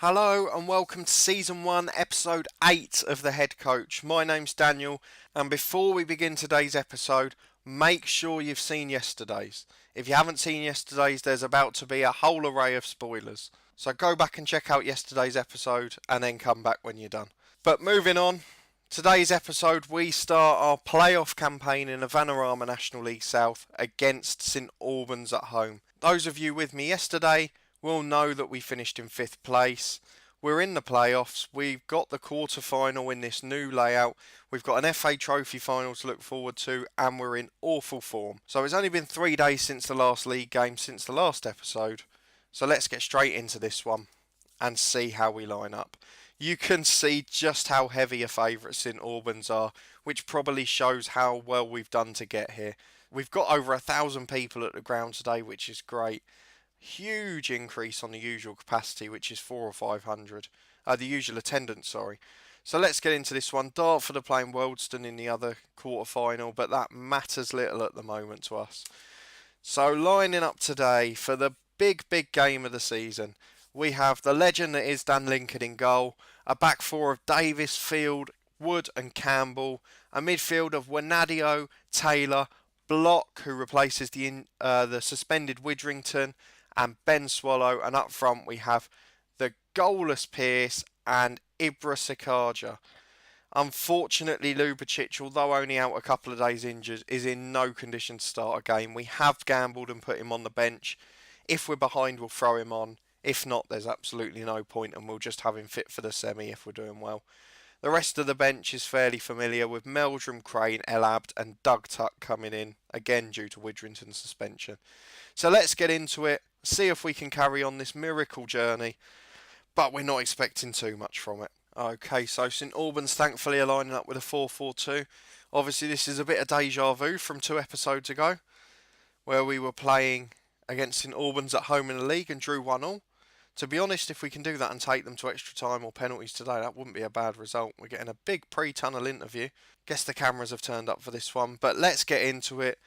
Hello and welcome to Season 1, Episode 8 of The Head Coach. My name's Daniel, and before we begin today's episode, make sure you've seen yesterday's. If you haven't seen yesterday's, there's about to be a whole array of spoilers. So go back and check out yesterday's episode and then come back when you're done. But moving on, today's episode we start our playoff campaign in the Vanarama National League South against St Albans at home. Those of you with me yesterday will know that we finished in 5th place. We're in the playoffs. We've got the quarter final in this new layout. We've got an FA Trophy final to look forward to, and we're in awful form. So it's only been 3 days since the last league game, since the last episode. So let's get straight into this one and see how we line up. You can see just how heavy a favourite St Albans are, which probably shows how well we've done to get here. We've got over 1,000 people at the ground today, which is great. Huge increase on the usual capacity, which is 400 or 500. The usual attendance, sorry. So let's get into this one. Dartford are playing Wealdstone in the other quarter final, but that matters little at the moment to us. So lining up today for the big game of the season, we have the legend that is Dan Lincoln in goal, a back four of Davis, Field, Wood and Campbell, a midfield of Wanadio, Taylor, Block, who replaces the suspended Widrington, and Ben Swallow, and up front we have the goalless Pearce and Ibra Sakaja. Unfortunately, Lubicic, although only out a couple of days injured, is in no condition to start a game. We have gambled and put him on the bench. If we're behind, we'll throw him on. If not, there's absolutely no point, and we'll just have him fit for the semi if we're doing well. The rest of the bench is fairly familiar, with Meldrum, Crane, Elabd and Doug Tuck coming in, again due to Widrington's suspension. So let's get into it, see if we can carry on this miracle journey, but we're not expecting too much from it. Okay, so St Albans thankfully are lining up with a 4-4-2. Obviously this is a bit of deja vu from 2 episodes ago, where we were playing against St Albans at home in the league and drew 1-1. To be honest, if we can do that and take them to extra time or penalties today, that wouldn't be a bad result. We're getting a big pre-tunnel interview. Guess the cameras have turned up for this one, but let's get into it.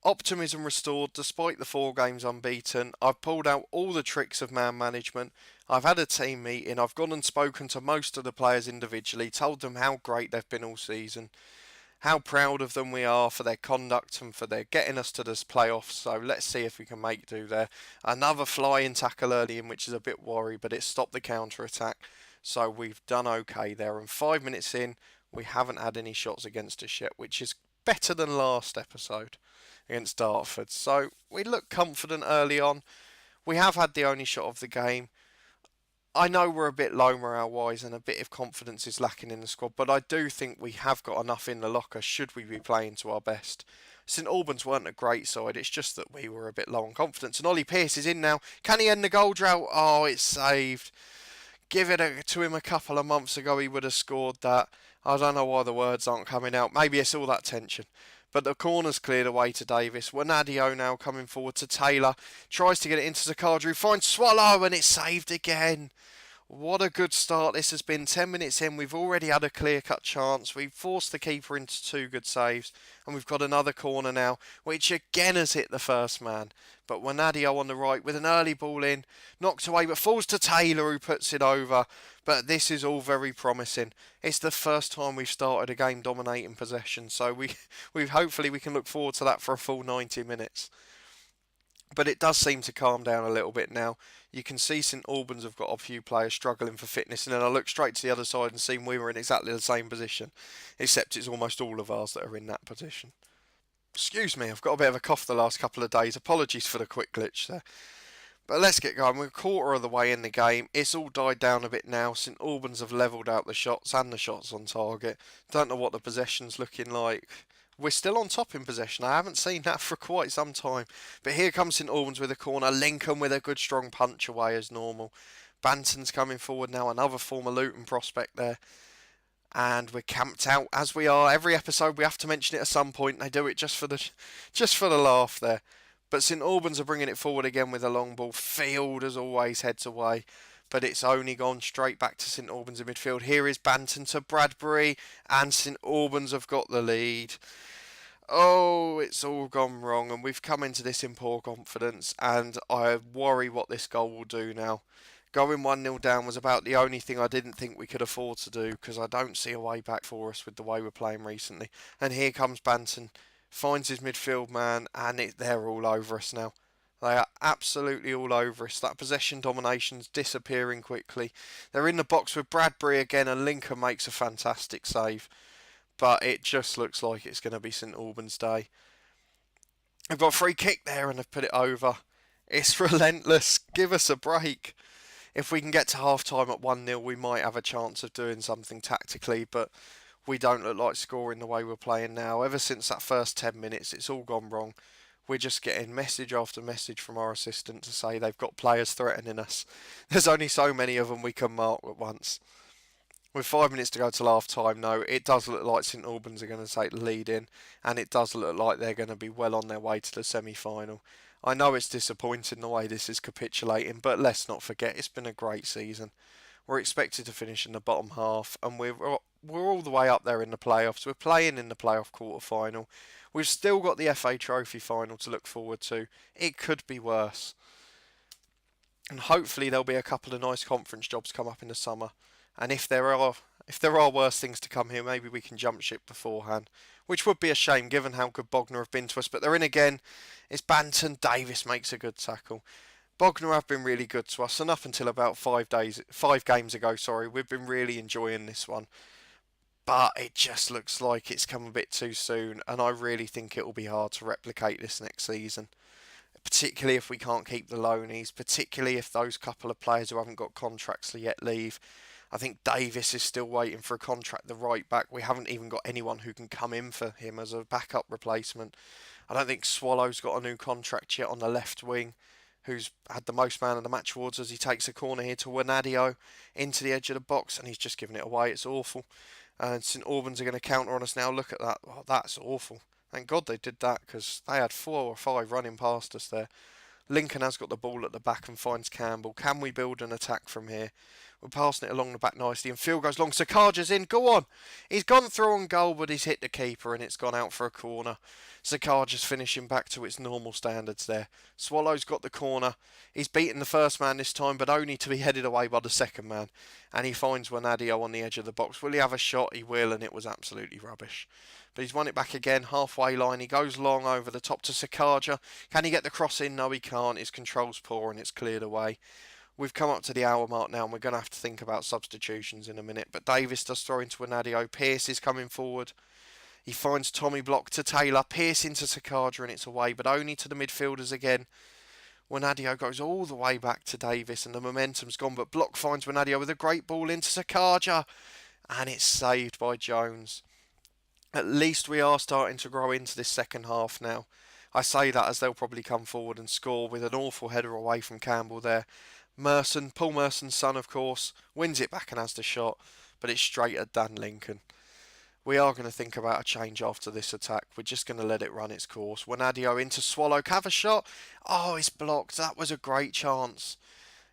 Optimism restored despite the 4 games unbeaten. I've pulled out all the tricks of man management. I've had a team meeting. I've gone and spoken to most of the players individually, told them how great they've been all season, how proud of them we are for their conduct and for their getting us to this playoffs. So let's see if we can make do there. Another flying tackle early in, which is a bit worry, but it stopped the counter attack. So we've done okay there. And 5 minutes in, we haven't had any shots against us yet, which is better than last episode against Dartford. So we look confident early on. We have had the only shot of the game. I know we're a bit low morale-wise and a bit of confidence is lacking in the squad, but I do think we have got enough in the locker should we be playing to our best. St Albans weren't a great side, it's just that we were a bit low on confidence. And Ollie Pearce is in now. Can he end the goal drought? Oh, it's saved. Give it to him a couple of months ago, he would have scored that. I don't know why the words aren't coming out. Maybe it's all that tension. But the corner's cleared away to Davis. Wanadio now coming forward to Taylor. Tries to get it into Zakadri, who finds Swallow, and it's saved again. What a good start this has been. 10 minutes in, we've already had a clear-cut chance. We've forced the keeper into 2 good saves. And we've got another corner now, which again has hit the first man. But Wanadio on the right with an early ball in. Knocked away, but falls to Taylor, who puts it over. But this is all very promising. It's the first time we've started a game dominating possession. So we hopefully we can look forward to that for a full 90 minutes. But it does seem to calm down a little bit now. You can see St Albans have got a few players struggling for fitness, and then I look straight to the other side and see we were in exactly the same position, except it's almost all of ours that are in that position. Excuse me, I've got a bit of a cough the last couple of days. Apologies for the quick glitch there. But let's get going. We're a quarter of the way in the game. It's all died down a bit now. St Albans have levelled out the shots and the shots on target. Don't know what the possession's looking like. We're still on top in possession. I haven't seen that for quite some time. But here comes St Albans with a corner. Lincoln with a good strong punch away as normal. Banton's coming forward now. Another former Luton prospect there. And we're camped out as we are. Every episode we have to mention it at some point. They do it just for the laugh there. But St Albans are bringing it forward again with a long ball. Field, as always, heads away. But it's only gone straight back to St Albans in midfield. Here is Banton to Bradbury. And St Albans have got the lead. Oh, it's all gone wrong. And we've come into this in poor confidence. And I worry what this goal will do now. Going 1-0 down was about the only thing I didn't think we could afford to do, because I don't see a way back for us with the way we're playing recently. And here comes Banton, finds his midfield man, and they're all over us now. They are absolutely all over us. That possession domination's disappearing quickly. They're in the box with Bradbury again, and Lincoln makes a fantastic save. But it just looks like it's going to be St Albans' day. They've got a free kick there and they've put it over. It's relentless. Give us a break. If we can get to half time at 1-0, we might have a chance of doing something tactically, but we don't look like scoring the way we're playing now. Ever since that first 10 minutes, it's all gone wrong. We're just getting message after message from our assistant to say they've got players threatening us. There's only so many of them we can mark at once. With 5 minutes to go till half time, though, it does look like St Albans are going to take the lead in, and it does look like they're going to be well on their way to the semi-final. I know it's disappointing the way this is capitulating, but let's not forget it's been a great season. We're expected to finish in the bottom half, and we're all the way up there in the playoffs. We're playing in the playoff quarter final. We've still got the FA Trophy final to look forward to. It could be worse. And hopefully there'll be a couple of nice conference jobs come up in the summer. And if there are worse things to come here, maybe we can jump ship beforehand, which would be a shame given how good Bognor have been to us. But they're in again. It's Banton. Davis makes a good tackle. Bognor have been really good to us, and up until about 5 games ago, we've been really enjoying this one. But it just looks like it's come a bit too soon, and I really think it will be hard to replicate this next season. Particularly if we can't keep the loanies, particularly if those couple of players who haven't got contracts yet leave. I think Davis is still waiting for a contract, the right back. We haven't even got anyone who can come in for him as a backup replacement. I don't think Swallow's got a new contract yet on the left wing, who's had the most man of the match awards as he takes a corner here to Wanadio into the edge of the box, and he's just giving it away. It's awful. And St Albans are going to counter on us now. Look at that. Oh, that's awful. Thank God they did that, because they had 4 or 5 running past us there. Lincoln has got the ball at the back and finds Campbell. Can we build an attack from here? We're passing it along the back nicely, and field goes long. Sakarja's in. Go on. He's gone through on goal, but he's hit the keeper, and it's gone out for a corner. Sakarja's finishing back to its normal standards there. Swallow's got the corner. He's beaten the first man this time, but only to be headed away by the second man. And he finds Wanadio on the edge of the box. Will he have a shot? He will, and it was absolutely rubbish. But he's won it back again, halfway line. He goes long over the top to Sakarja. Can he get the cross in? No, he can't. His control's poor, and it's cleared away. We've come up to the hour mark now, and we're going to have to think about substitutions in a minute. But Davis does throw into Wanadio. Pearce is coming forward. He finds Tommy Block to Taylor. Pearce into Sakarja, and it's away, but only to the midfielders again. Wanadio goes all the way back to Davis, and the momentum's gone. But Block finds Wanadio with a great ball into Sakarja, and it's saved by Jones. At least we are starting to grow into this second half now. I say that as they'll probably come forward and score with an awful header away from Campbell there. Paul Merson's son, of course, wins it back and has the shot, but it's straight at Dan Lincoln. We are going to think about a change after this attack. We're just going to let it run its course. Wanadio into Swallow. Have a shot. Oh, it's blocked. That was a great chance.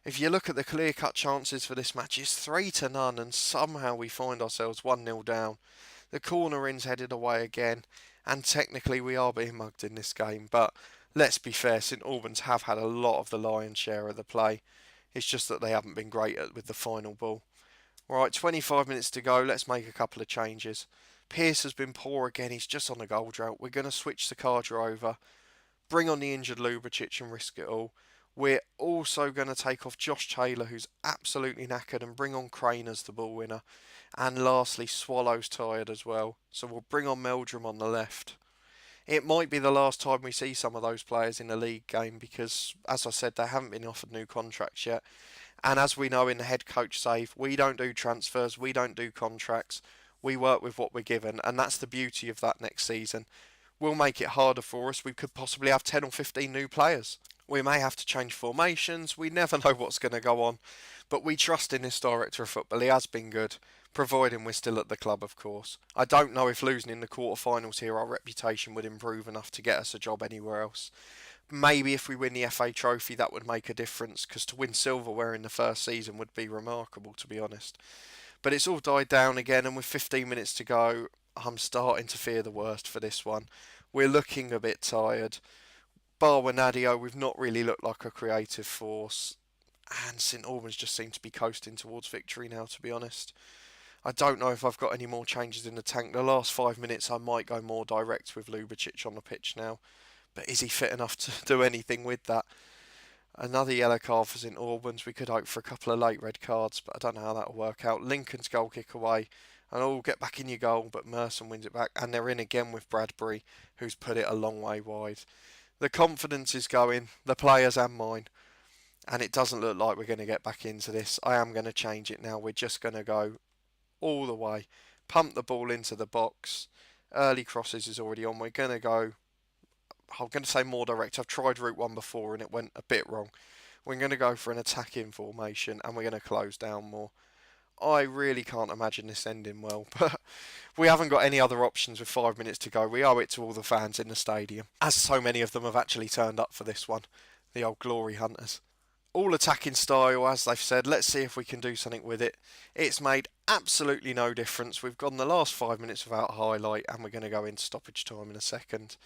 If you look at the clear-cut chances for this match, it's 3-0, and somehow we find ourselves 1-0 down. The corner in's headed away again, and technically we are being mugged in this game. But let's be fair, St Albans have had a lot of the lion's share of the play. It's just that they haven't been great with the final ball. Right, 25 minutes to go. Let's make a couple of changes. Pearce has been poor again. He's just on a goal drought. We're going to switch Sakarja over, bring on the injured Lubicic and risk it all. We're also going to take off Josh Taylor, who's absolutely knackered, and bring on Crane as the ball winner. And lastly, Swallow's tired as well. So we'll bring on Meldrum on the left. It might be the last time we see some of those players in a league game because, as I said, they haven't been offered new contracts yet. And as we know in the head coach save, we don't do transfers, we don't do contracts. We work with what we're given, and that's the beauty of that next season. We'll make it harder for us. We could possibly have 10 or 15 new players. We may have to change formations. We never know what's going to go on. But we trust in this director of football. He has been good, providing we're still at the club, of course. I don't know if losing in the quarterfinals here, our reputation would improve enough to get us a job anywhere else. Maybe if we win the FA Trophy, that would make a difference, because to win silverware in the first season would be remarkable, to be honest. But it's all died down again, and with 15 minutes to go, I'm starting to fear the worst for this one. We're looking a bit tired. Bar Wanadio, we've not really looked like a creative force. and St Albans just seem to be coasting towards victory now, to be honest. I don't know if I've got any more changes in the tank. The last 5 minutes I might go more direct with Lubicic on the pitch now, but is he fit enough to do anything with that? Another yellow card for St Albans. We could hope for a couple of late red cards, but I don't know how that will work out. Lincoln's goal kick away, and all get back in your goal, but Merson wins it back, and they're in again with Bradbury, who's put it a long way wide. The confidence is going, the players and mine, and it doesn't look like we're going to get back into this. I am going to change it now. We're just going to go all the way, pump the ball into the box. Early crosses is already on. We're going to go, I'm going to say more direct. I've tried route one before and it went a bit wrong. We're going to go for an attacking formation and we're going to close down more. I really can't imagine this ending well, but we haven't got any other options with 5 minutes to go. We owe it to all the fans in the stadium, as so many of them have actually turned up for this one, the old glory hunters. All attacking style, as they've said. Let's see if we can do something with it. It's made absolutely no difference. We've gone the last 5 minutes without a highlight, and we're going to go into stoppage time in a second.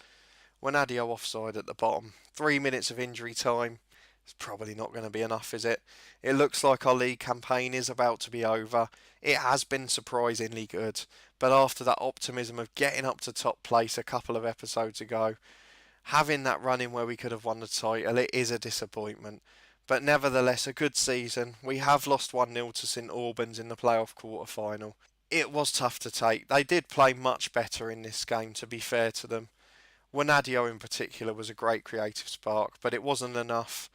Wanadio offside at the bottom. 3 minutes of injury time. It's probably not going to be enough, is it? It looks like our league campaign is about to be over. It has been surprisingly good, but after that optimism of getting up to top place a couple of episodes ago, having that run in where we could have won the title, it is a disappointment. But nevertheless, a good season. We have lost 1-0 to St Albans in the playoff quarter-final. It was tough to take. They did play much better in this game, to be fair to them. Wanadio in particular was a great creative spark, but it wasn't enough.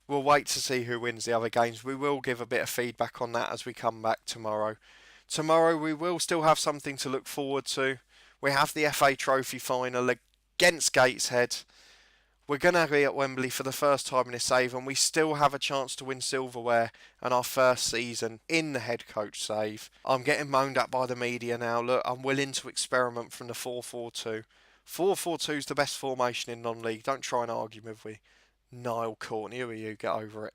We'll wait to see who wins the other games. We will give a bit of feedback on that as we come back tomorrow. Tomorrow we will still have something to look forward to. We have the FA Trophy final against Gateshead. We're going to be at Wembley for the first time in a save, and we still have a chance to win silverware and our first season in the head coach save. I'm getting moaned at by the media now. Look, I'm willing to experiment from the 4-4-2. 4-4-2 is the best formation in non-league. Don't try and argue with me. Niall Courtney, who are you? Get over it.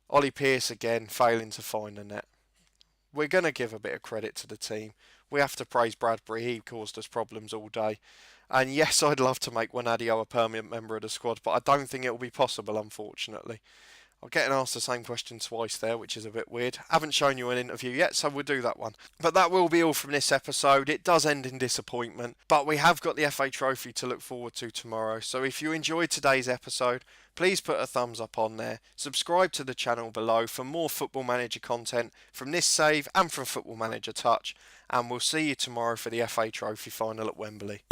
Ollie Pearce again, failing to find the net. We're going to give a bit of credit to the team. We have to praise Bradbury. He caused us problems all day. And yes, I'd love to make Wanadio a permanent member of the squad, but I don't think it will be possible, unfortunately. I'm getting asked the same question twice there, which is a bit weird. Haven't shown you an interview yet, so we'll do that one. But that will be all from this episode. It does end in disappointment, but we have got the FA Trophy to look forward to tomorrow. So if you enjoyed today's episode, please put a thumbs up on there. Subscribe to the channel below for more Football Manager content from this save and from Football Manager Touch. And we'll see you tomorrow for the FA Trophy final at Wembley.